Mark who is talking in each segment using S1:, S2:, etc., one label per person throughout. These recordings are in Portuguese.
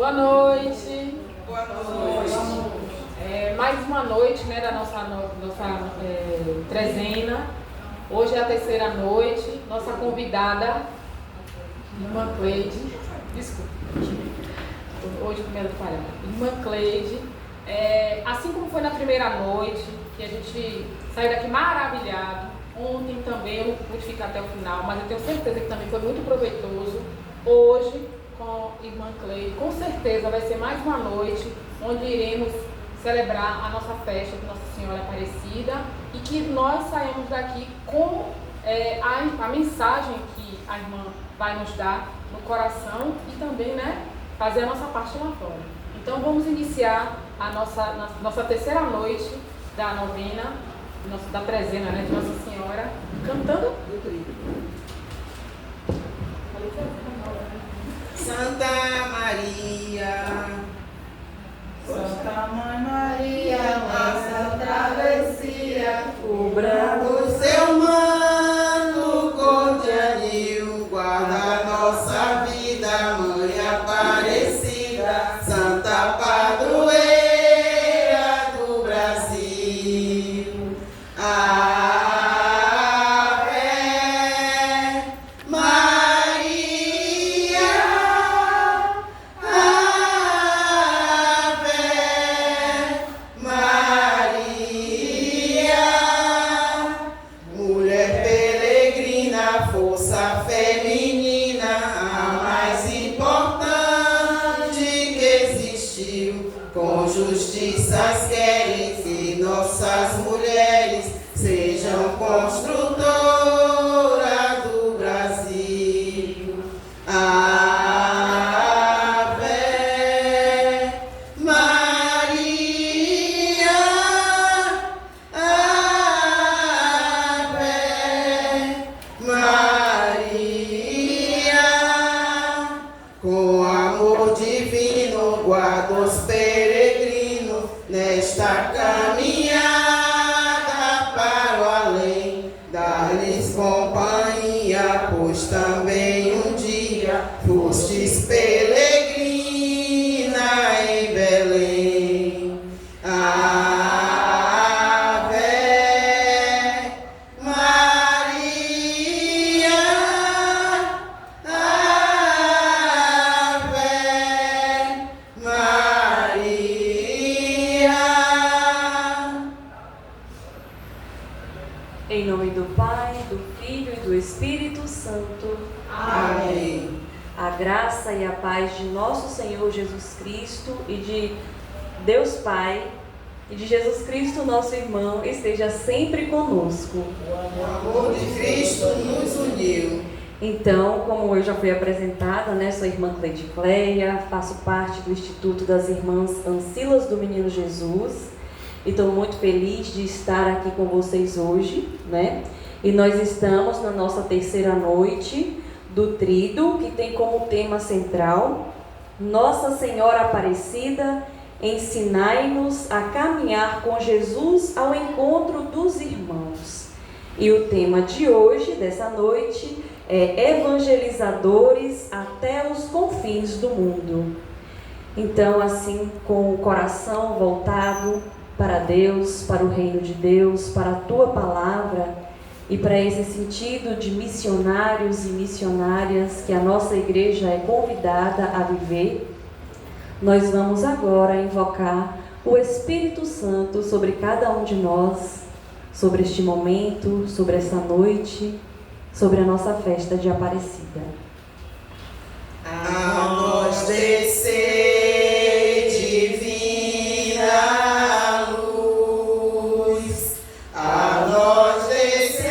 S1: Boa noite.
S2: Boa noite.
S1: Mais uma noite, né, da nossa trezena. Hoje é a terceira noite. Nossa convidada, irmã Cleide. Desculpa. Hoje primeiro falhar. Irmã Cleide. Assim como foi na primeira noite, que a gente saiu daqui maravilhado. Ontem também eu não pude ficar até o final, mas eu tenho certeza que também foi muito proveitoso. Hoje, com a irmã Cleide, com certeza vai ser mais uma noite onde iremos celebrar a nossa festa de Nossa Senhora Aparecida e que nós saímos daqui com a mensagem que a irmã vai nos dar no coração e também, né, fazer a nossa parte lá fora. Então vamos iniciar a nossa terceira noite da novena, da trezena, né, de Nossa Senhora, cantando do trigo.
S2: Santa Maria,
S3: Santa Mãe Maria, nossa travessia,
S2: cubra o seu manto cordial, guarda nossa vida, Mãe Aparecida, Santa Padroeira do Brasil. Força feminina, a mais importante que existiu. Com justiças querem que nossas mulheres sejam construtoras do Brasil. Ave Maria, Ave Maria, com amor divino, guarda os peregrinos nesta caminhada para o além. Dá-lhes companhia, pois também um dia fostes peregrina em Belém. Ave Maria, Ave Maria.
S4: Em nome do Pai, do Filho e do Espírito Santo.
S2: Amém.
S4: A graça e a paz de nosso Senhor Jesus Cristo e de Deus Pai e de Jesus Cristo, nosso irmão, esteja sempre conosco.
S2: O amor de Cristo nos uniu.
S4: Então, como eu já fui apresentada, né, sou a irmã Cleide Cleia, faço parte do Instituto das Irmãs Ancilas do Menino Jesus e estou muito feliz de estar aqui com vocês hoje, né? E nós estamos na nossa terceira noite do Tríduo, que tem como tema central Nossa Senhora Aparecida, ensinai-nos a caminhar com Jesus ao encontro dos irmãos. E o tema de hoje, dessa noite, é evangelizadores até os confins do mundo. Então, assim, com o coração voltado para Deus, para o reino de Deus, para a Tua Palavra e para esse sentido de missionários e missionárias que a nossa igreja é convidada a viver, nós vamos agora invocar o Espírito Santo sobre cada um de nós, sobre este momento, sobre essa noite, sobre a nossa festa de Aparecida.
S2: A nós descer divina luz, a nós descer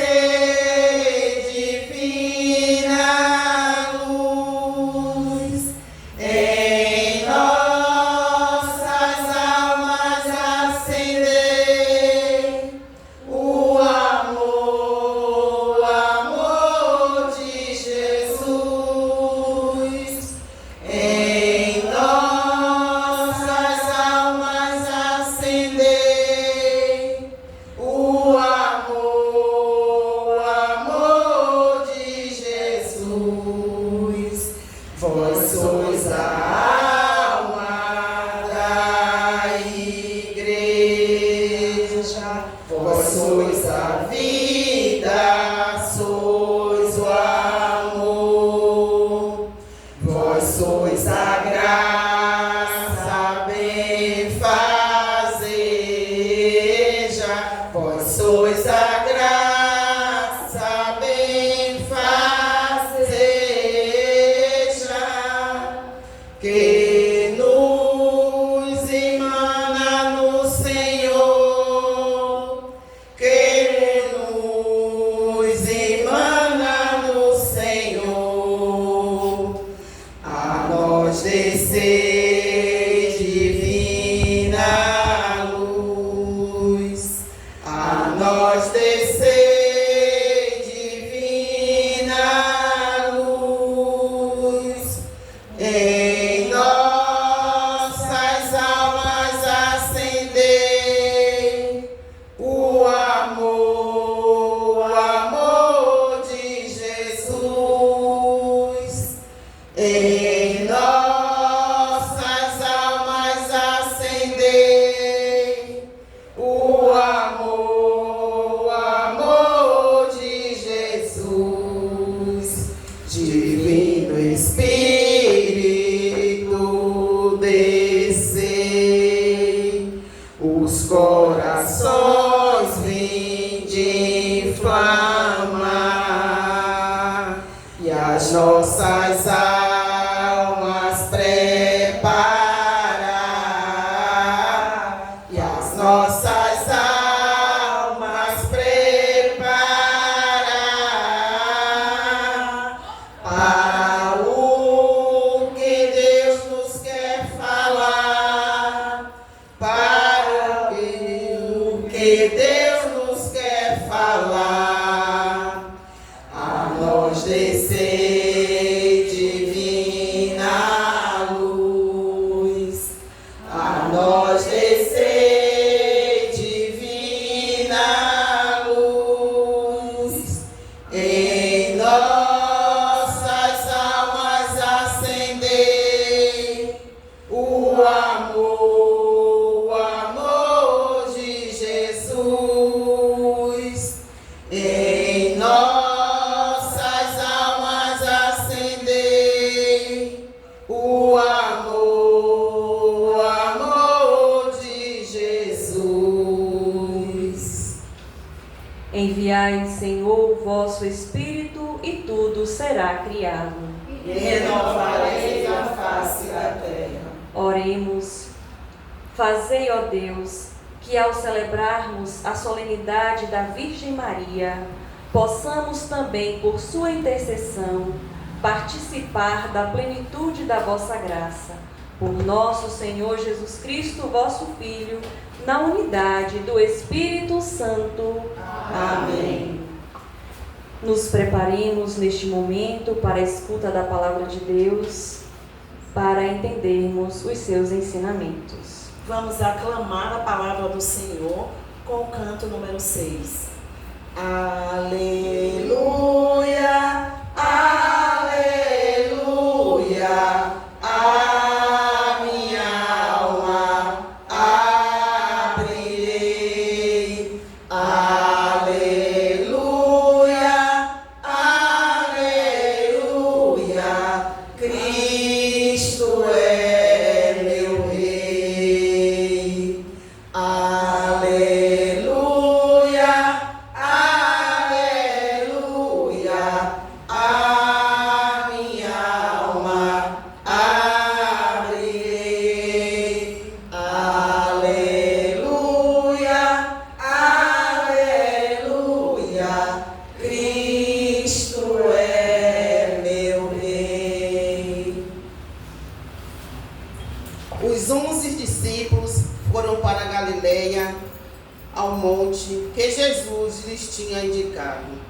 S2: divina luz, em nossas almas acender o amor de Jesus. Em nossas almas acender o amor Vós sois a vida, sois o amor, vós sois a graça benfazeja, vós sois a graça benfazeja, que nos emana no Senhor, que nos emana no Senhor, a nós descer divina luz, a nós descer divina luz, em nossas almas acender o amor de Jesus. Em nossas almas acender o amor de Jesus. Divino Espírito, descer, os corações vinde inflamar e as nossas almas preparar, e as nossas almas preparar para o que Deus nos quer falar, para o que Deus nos quer falar, a nós descer divina luz, a nós descer divina luz, em nossas almas acender o amor de Jesus. Em nossas almas acender o amor de Jesus.
S4: Enviai, Senhor, o vosso Espírito, e tudo será criado.
S2: E renovareis a face da terra.
S4: Oremos. Fazei, ó Deus, que ao celebrarmos a solenidade da Virgem Maria, possamos também, por sua intercessão, participar da plenitude da vossa graça. Por nosso Senhor Jesus Cristo, vosso Filho, na unidade do Espírito Santo. Amém. Nos preparemos neste momento para a escuta da palavra de Deus, para entendermos os seus ensinamentos.
S3: Vamos aclamar a palavra do Senhor com o canto número 6. Aleluia, aleluia, a minha alma abrirei. Aleluia, aleluia, Cristo é meu Rei. Aleluia, aleluia, a minha alma abrirei. Aleluia, aleluia, Cristo é meu Rei.
S2: Os 11 discípulos foram para Galiléia, ao monte que Jesus lhes tinha indicado.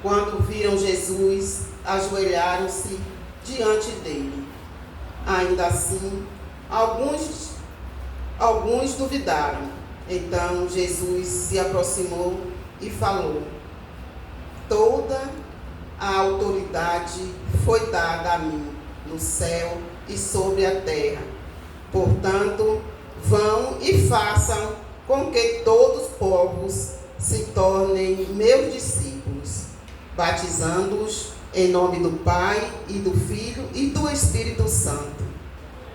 S2: Quando viram Jesus, ajoelharam-se diante dele. Ainda assim, alguns duvidaram. Então Jesus se aproximou e falou: toda a autoridade foi dada a mim, no céu e sobre a terra. Portanto, vão e façam com que todos os povos se tornem meus discípulos, batizando-os em nome do Pai e do Filho e do Espírito Santo,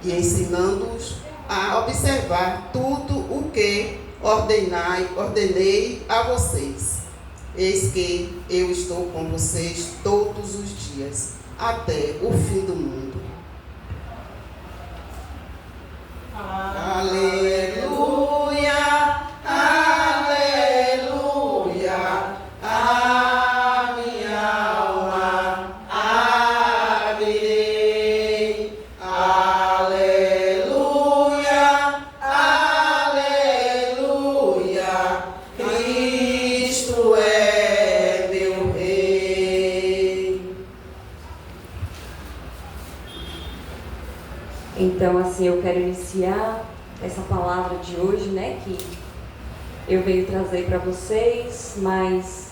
S2: e ensinando-os a observar tudo o que ordenei a vocês. Eis que eu estou com vocês todos os dias, até o fim do mundo. Aleluia, aleluia, a minha alma abrirei. Aleluia, aleluia, Cristo é meu Rei.
S4: Então, assim, eu quero iniciar essa palavra de hoje, né, que eu venho trazer para vocês, mas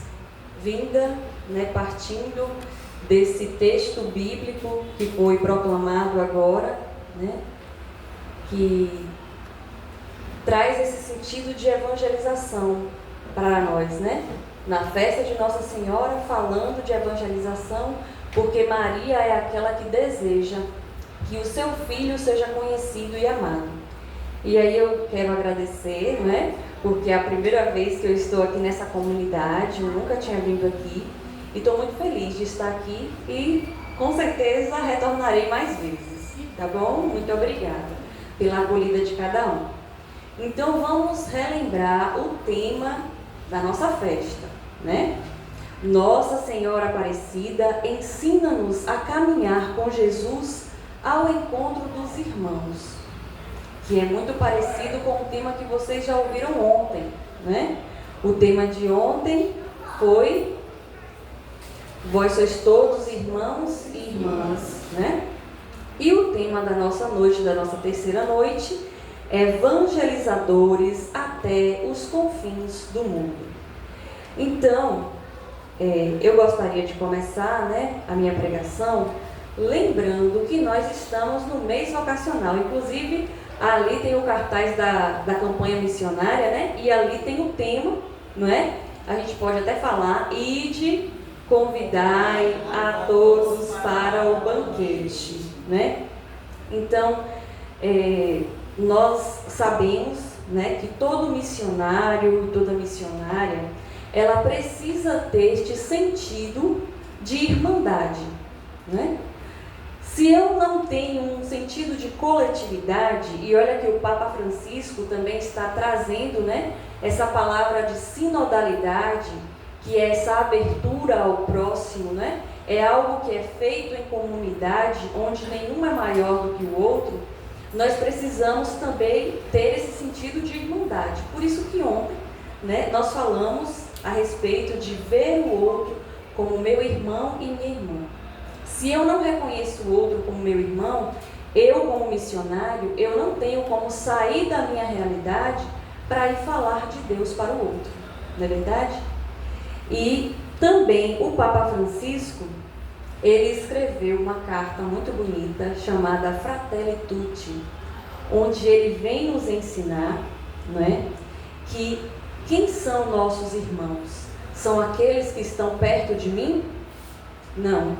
S4: vinda, né, partindo desse texto bíblico que foi proclamado agora, né, que traz esse sentido de evangelização para nós, né, na festa de Nossa Senhora, falando de evangelização, porque Maria é aquela que deseja que o seu filho seja conhecido e amado. E aí eu quero agradecer, né? Porque é a primeira vez que eu estou aqui nessa comunidade, eu nunca tinha vindo aqui, e estou muito feliz de estar aqui e com certeza retornarei mais vezes, tá bom? Muito obrigada pela acolhida de cada um. Então vamos relembrar o tema da nossa festa, né? Nossa Senhora Aparecida ensina-nos a caminhar com Jesus ao encontro dos irmãos, que é muito parecido com o tema que vocês já ouviram ontem, né? O tema de ontem foi: vós sois todos irmãos e irmãs, né? E o tema da nossa noite, da nossa terceira noite, é evangelizadores até os confins do mundo. Então, eu gostaria de começar, né, a minha pregação lembrando que nós estamos no mês vocacional. Inclusive, ali tem o cartaz da campanha missionária, né? E ali tem o tema, não é? A gente pode até falar: ide, convidai a todos para o banquete, né? Então, nós sabemos, né, que todo missionário e toda missionária, ela precisa ter este sentido de irmandade, né? Se eu não tenho um sentido de coletividade, e olha que o Papa Francisco também está trazendo, né, essa palavra de sinodalidade, que é essa abertura ao próximo, né? É algo que é feito em comunidade, onde nenhum é maior do que o outro. Nós precisamos também ter esse sentido de irmandade. Por isso que ontem, né, nós falamos a respeito de ver o outro como meu irmão e minha irmã. Se eu não reconheço o outro como meu irmão, eu como missionário, eu não tenho como sair da minha realidade para ir falar de Deus para o outro, não é verdade? E também o Papa Francisco, ele escreveu uma carta muito bonita chamada Fratelli Tutti, onde ele vem nos ensinar, não é, que quem são nossos irmãos? São aqueles que estão perto de mim? Não.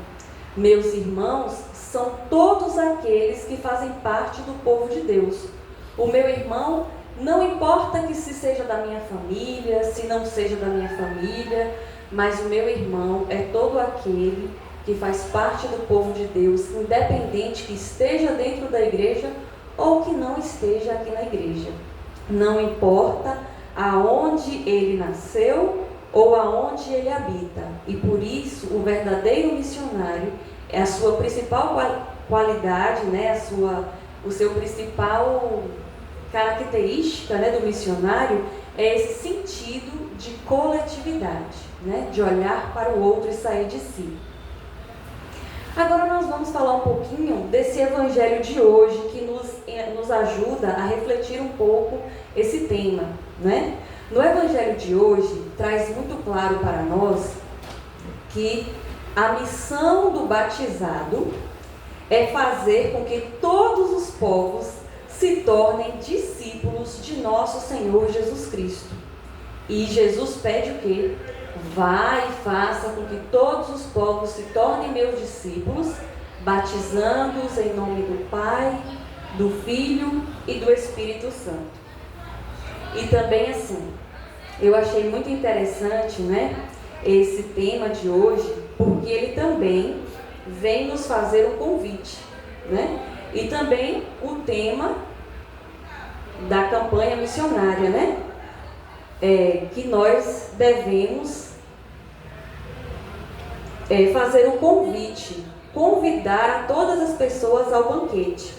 S4: Meus irmãos são todos aqueles que fazem parte do povo de Deus. O meu irmão, não importa que se seja da minha família, se não seja da minha família, mas o meu irmão é todo aquele que faz parte do povo de Deus, independente que esteja dentro da igreja ou que não esteja aqui na igreja. Não importa aonde ele nasceu ou aonde ele habita. E por isso, o verdadeiro missionário, é a sua principal qualidade, né, o seu principal característica, né, do missionário, é esse sentido de coletividade, né, de olhar para o outro e sair de si. Agora nós vamos falar um pouquinho desse evangelho de hoje, que nos ajuda a refletir um pouco esse tema, né? No evangelho de hoje, traz muito claro para nós que a missão do batizado é fazer com que todos os povos se tornem discípulos de nosso Senhor Jesus Cristo. E Jesus pede o quê? Vá e faça com que todos os povos se tornem meus discípulos, batizando-os em nome do Pai, do Filho e do Espírito Santo. E também assim, eu achei muito interessante, né, esse tema de hoje, porque ele também vem nos fazer um convite, né? E também o tema da campanha missionária, né? Que nós devemos fazer um convite, convidar a todas as pessoas ao banquete.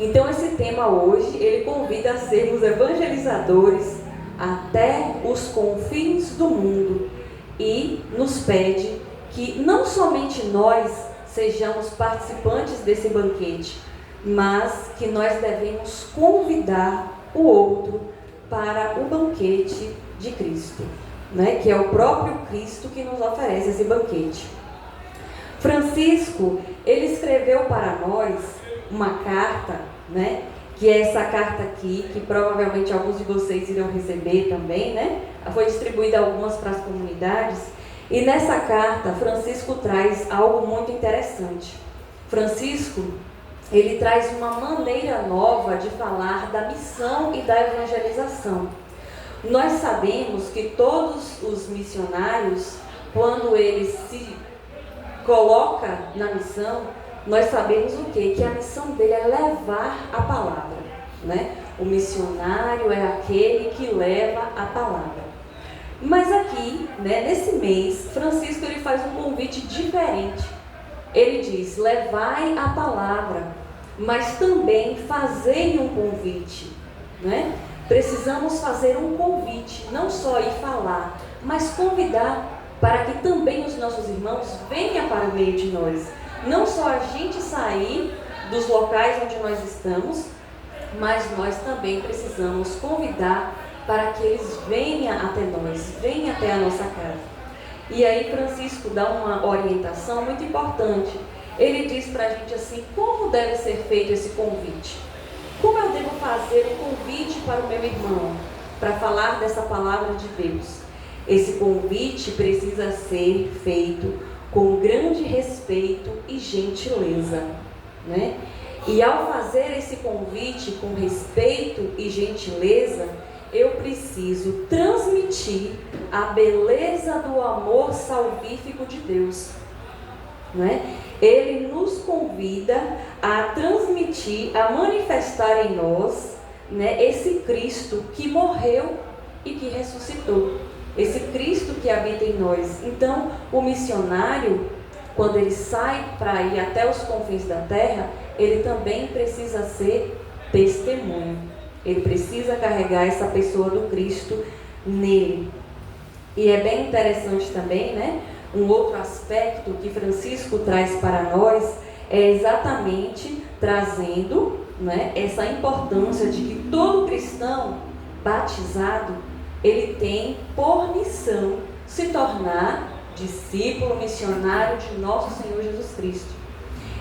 S4: Então esse tema hoje, ele convida a sermos evangelizadores até os confins do mundo e nos pede que não somente nós sejamos participantes desse banquete, mas que nós devemos convidar o outro para o banquete de Cristo, né? Que é o próprio Cristo que nos oferece esse banquete. Francisco, ele escreveu para nós uma carta, né? Que é essa carta aqui, que provavelmente alguns de vocês irão receber também, né? Foi distribuída algumas para as comunidades. E nessa carta, Francisco traz algo muito interessante. Francisco, ele traz uma maneira nova de falar da missão e da evangelização. Nós sabemos que todos os missionários, quando eles se colocam na missão, nós sabemos o quê? Que a missão dele é levar a palavra, né? O missionário é aquele que leva a palavra. Mas aqui, né, nesse mês, Francisco ele faz um convite diferente. Ele diz: levai a palavra, mas também fazei um convite, né? Precisamos fazer um convite, não só ir falar, mas convidar para que também os nossos irmãos venham para o meio de nós. Não só a gente sair dos locais onde nós estamos, mas nós também precisamos convidar para que eles venham até nós, venham até a nossa casa. E aí Francisco dá uma orientação muito importante. Ele diz para a gente assim, como deve ser feito esse convite? Como eu devo fazer um convite para o meu irmão, para falar dessa palavra de Deus? Esse convite precisa ser feito com grande respeito e gentileza, né? E ao fazer esse convite com respeito e gentileza, eu preciso transmitir a beleza do amor salvífico de Deus, né? Ele nos convida a transmitir, a manifestar em nós, né, esse Cristo que morreu e que ressuscitou, esse Cristo que habita em nós. Então, o missionário, quando ele sai para ir até os confins da terra, ele também precisa ser testemunho. Ele precisa carregar essa pessoa do Cristo nele. E é bem interessante também, né? Um outro aspecto que Francisco traz para nós é exatamente trazendo, né, essa importância de que todo cristão batizado, ele tem por missão se tornar discípulo missionário de nosso Senhor Jesus Cristo.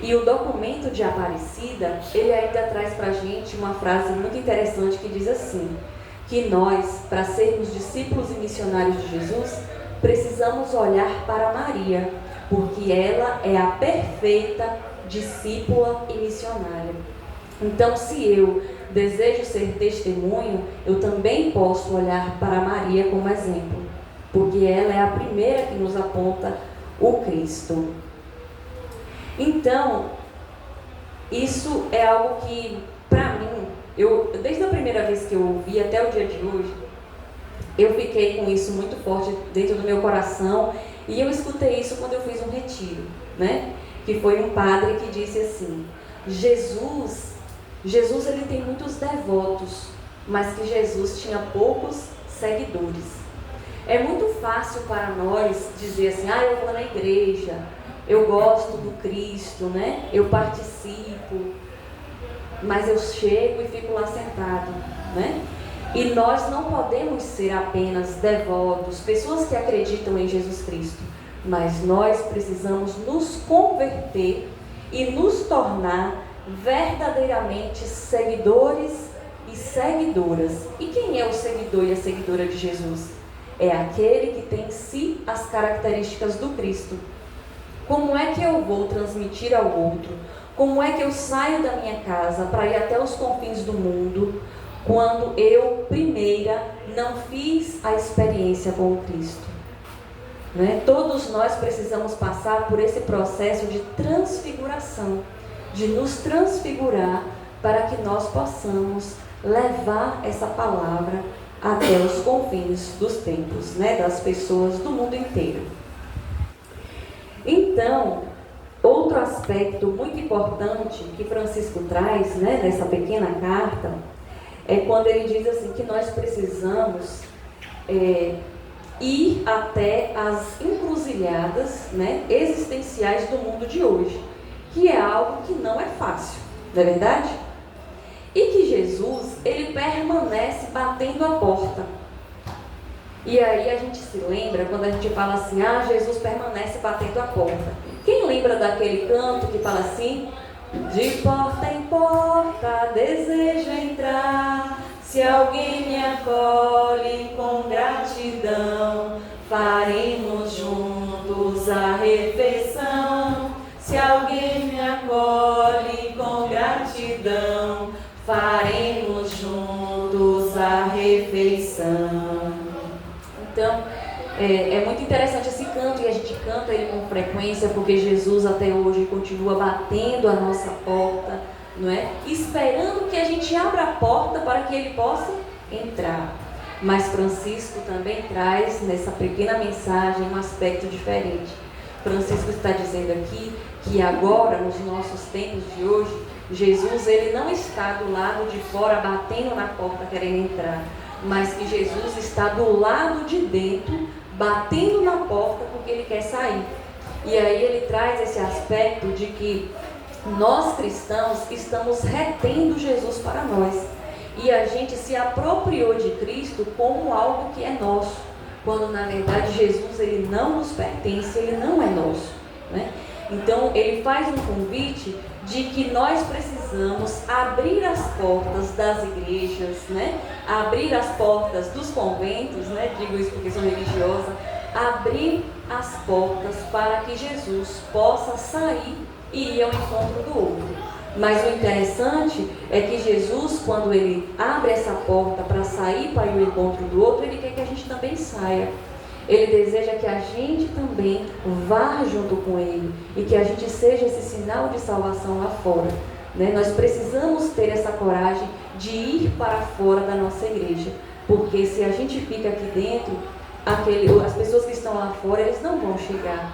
S4: E o documento de Aparecida, ele ainda traz para a gente uma frase muito interessante que diz assim, que nós, para sermos discípulos e missionários de Jesus, precisamos olhar para Maria, porque ela é a perfeita discípula e missionária. Então, se eu desejo ser testemunho, eu também posso olhar para Maria como exemplo, porque ela é a primeira que nos aponta o Cristo. Então, isso é algo que, para mim, desde a primeira vez que eu ouvi até o dia de hoje, eu fiquei com isso muito forte dentro do meu coração, e eu escutei isso quando eu fiz um retiro, né? Que foi um padre que disse assim, Jesus ele tem muitos devotos, mas que Jesus tinha poucos seguidores. É muito fácil para nós dizer assim, eu vou na igreja, eu gosto do Cristo, né? Eu participo, mas eu chego e fico lá sentado, né? E nós não podemos ser apenas devotos, pessoas que acreditam em Jesus Cristo, mas nós precisamos nos converter e nos tornar verdadeiramente seguidores e seguidoras. E quem é o seguidor e a seguidora de Jesus? É aquele que tem em si as características do Cristo. Como é que eu vou transmitir ao outro? Como é que eu saio da minha casa para ir até os confins do mundo, quando eu, primeira, não fiz a experiência com o Cristo? Né? Todos nós precisamos passar por esse processo de transfiguração, de nos transfigurar para que nós possamos levar essa palavra até os confins dos tempos, né? Das pessoas do mundo inteiro. Então, outro aspecto muito importante que Francisco traz, né, nessa pequena carta, é quando ele diz assim que nós precisamos ir até as encruzilhadas, né, existenciais do mundo de hoje, que é algo que não é fácil, não é verdade? E que Jesus, ele permanece batendo a porta. E aí a gente se lembra quando a gente fala assim, Jesus permanece batendo a porta. Quem lembra daquele canto que fala assim? De porta em porta desejo entrar, se alguém me acolhe com gratidão, faremos juntos a refeição. Se alguém me acolhe com gratidão, faremos juntos a refeição. Então, é muito interessante esse canto, e a gente canta ele com frequência, porque Jesus até hoje continua batendo a nossa porta, não é? Esperando que a gente abra a porta para que ele possa entrar. Mas Francisco também traz nessa pequena mensagem um aspecto diferente. Francisco está dizendo aqui que agora, nos nossos tempos de hoje, Jesus, ele não está do lado de fora batendo na porta querendo entrar, mas que Jesus está do lado de dentro batendo na porta porque ele quer sair. E aí ele traz esse aspecto de que nós cristãos estamos retendo Jesus para nós, e a gente se apropriou de Cristo como algo que é nosso, quando na verdade Jesus, ele não nos pertence, ele não é nosso, né? Então ele faz um convite de que nós precisamos abrir as portas das igrejas, né? Abrir as portas dos conventos, né? Digo isso porque sou religiosa. Abrir as portas para que Jesus possa sair e ir ao encontro do outro. Mas o interessante é que Jesus, quando ele abre essa porta para sair para ir ao encontro do outro, ele quer que a gente também saia. Ele deseja que a gente também vá junto com ele e que a gente seja esse sinal de salvação lá fora, né? Nós precisamos ter essa coragem de ir para fora da nossa igreja, porque se a gente fica aqui dentro, as pessoas que estão lá fora, eles não vão chegar.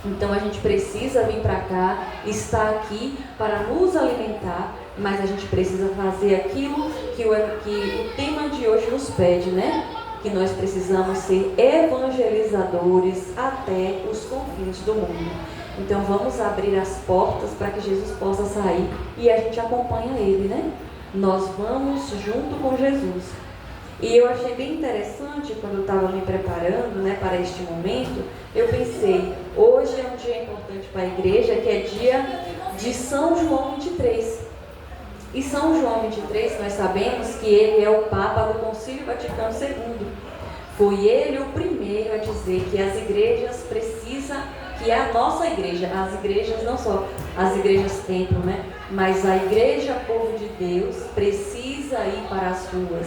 S4: Então a gente precisa vir para cá, estar aqui para nos alimentar, mas a gente precisa fazer aquilo que o tema de hoje nos pede, né? Que nós precisamos ser evangelizadores até os confins do mundo. Então vamos abrir as portas para que Jesus possa sair e a gente acompanha ele, né? Nós vamos junto com Jesus. E eu achei bem interessante quando eu estava me preparando, né, para este momento. Eu pensei, hoje é um dia importante para a igreja, que é dia de São João 23. E São João 23, nós sabemos que ele é o Papa do Concílio Vaticano II. Foi ele o primeiro a dizer que as igrejas precisam, que a nossa igreja, as igrejas, não só as igrejas templo, né? Mas a igreja, povo de Deus, precisa ir para as ruas,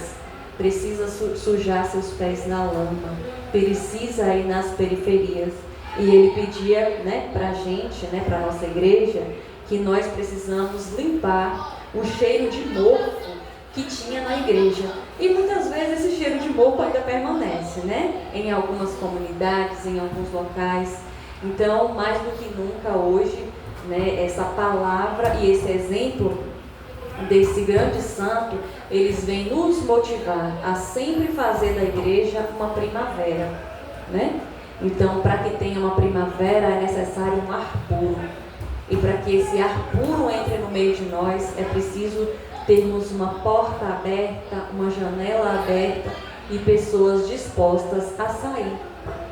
S4: precisa sujar seus pés na lama, precisa ir nas periferias. E ele pedia, né, para a gente, né, para a nossa igreja, que nós precisamos limpar o cheiro de mofo que tinha na igreja. E muitas vezes esse cheiro de mofo ainda permanece, né? Em algumas comunidades, em alguns locais. Então, mais do que nunca hoje, né, essa palavra e esse exemplo desse grande santo, eles vêm nos motivar a sempre fazer da igreja uma primavera, né? Então, para que tenha uma primavera, é necessário um ar puro. E para que esse ar puro entre no meio de nós, é preciso termos uma porta aberta, uma janela aberta e pessoas dispostas a sair,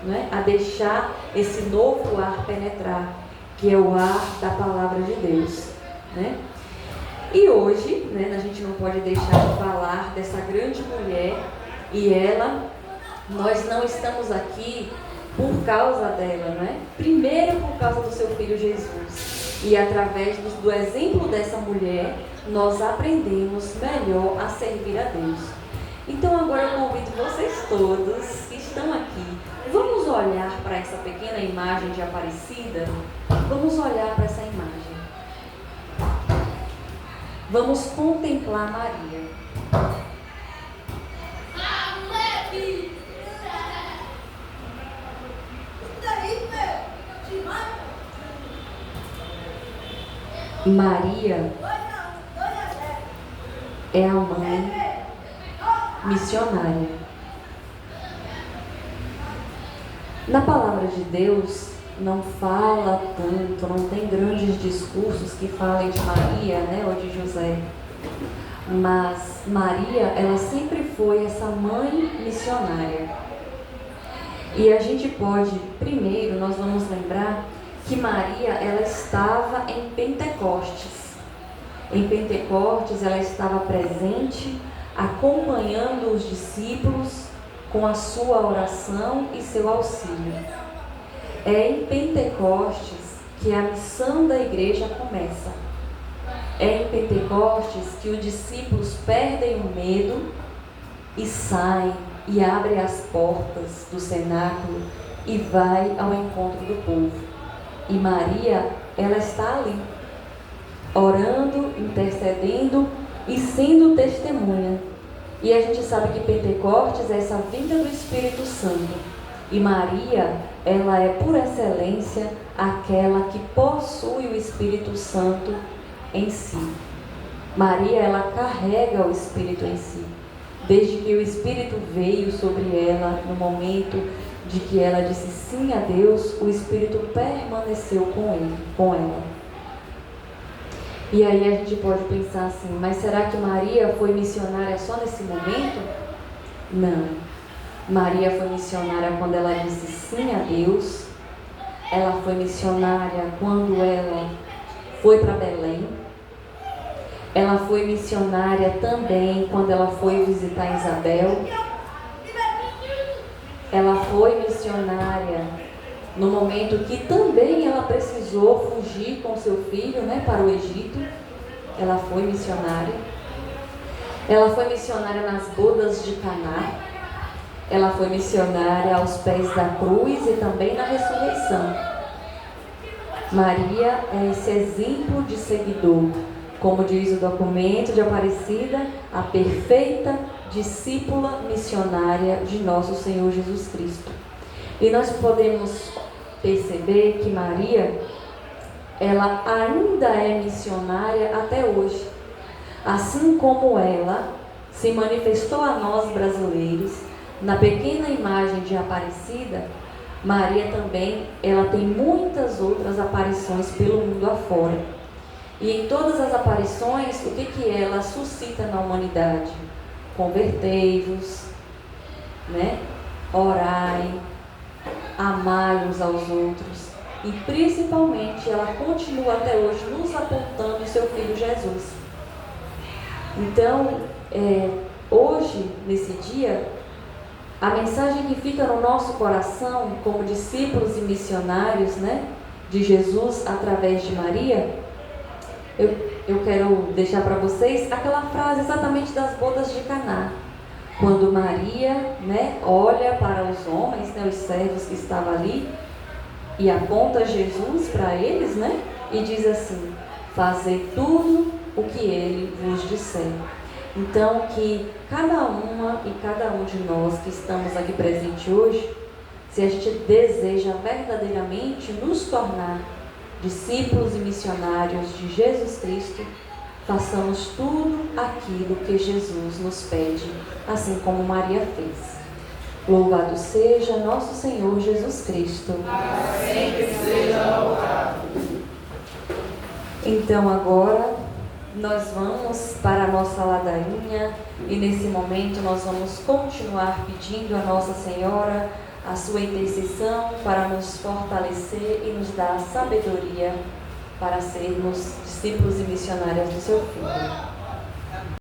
S4: né? A deixar esse novo ar penetrar, que é o ar da palavra de Deus, né? E hoje, né, a gente não pode deixar de falar dessa grande mulher, e nós não estamos aqui por causa dela, não é? Primeiro por causa do seu filho Jesus. E através do exemplo dessa mulher, nós aprendemos melhor a servir a Deus. Então agora eu convido vocês todos que estão aqui, vamos olhar para essa pequena imagem de Aparecida? Vamos olhar para essa imagem. Vamos contemplar Maria. Maria é a mãe missionária. Na palavra de Deus não fala tanto, não tem grandes discursos que falem de Maria, né, ou de José. Mas Maria, ela sempre foi essa mãe missionária. E a gente pode, primeiro, nós vamos lembrar que Maria, ela estava em Pentecostes. Em Pentecostes, ela estava presente, acompanhando os discípulos com a sua oração e seu auxílio. É em Pentecostes que a missão da igreja começa. É em Pentecostes que os discípulos perdem o medo e saem e abrem as portas do cenáculo e vai ao encontro do povo. E Maria, ela está ali, orando, intercedendo e sendo testemunha. E a gente sabe que Pentecostes é essa vinda do Espírito Santo. E Maria, ela é por excelência aquela que possui o Espírito Santo em si. Maria, ela carrega o Espírito em si. Desde que o Espírito veio sobre ela no momento de que ela disse sim a Deus, o Espírito permaneceu com ela. E aí a gente pode pensar assim, mas será que Maria foi missionária só nesse momento? Não. Maria foi missionária quando ela disse sim a Deus. Ela foi missionária quando ela foi para Belém. Ela foi missionária também quando ela foi visitar Isabel. Ela foi missionária no momento que também ela precisou fugir com seu filho, né, para o Egito. Ela foi missionária. Ela foi missionária nas bodas de Caná. Ela foi missionária aos pés da cruz e também na ressurreição. Maria é esse exemplo de seguidor, como diz o documento de Aparecida, a perfeita discípula missionária de nosso Senhor Jesus Cristo. E nós podemos perceber que Maria, ela ainda é missionária até hoje. Assim como ela se manifestou a nós brasileiros na pequena imagem de Aparecida, Maria também, ela tem muitas outras aparições pelo mundo afora. E em todas as aparições, o que ela suscita na humanidade? Convertei-vos, né? Orai, amai uns aos outros. E principalmente ela continua até hoje nos apontando o seu Filho Jesus. Então, hoje, nesse dia, a mensagem que fica no nosso coração como discípulos e missionários, né, de Jesus através de Maria, eu quero deixar para vocês aquela frase exatamente das bodas de Caná. Quando Maria, né, olha para os homens, né, os servos que estavam ali, e aponta Jesus para eles, né, e diz assim: fazei tudo o que ele vos disser. Então, que cada uma e cada um de nós que estamos aqui presente hoje, se a gente deseja verdadeiramente nos tornar discípulos e missionários de Jesus Cristo, façamos tudo aquilo que Jesus nos pede, assim como Maria fez. Louvado seja nosso Senhor Jesus Cristo.
S1: Assim que seja louvado.
S4: Então agora nós vamos para a nossa ladainha e nesse momento nós vamos continuar pedindo a Nossa Senhora a sua intercessão para nos fortalecer e nos dar sabedoria para sermos discípulos e missionárias do seu Filho.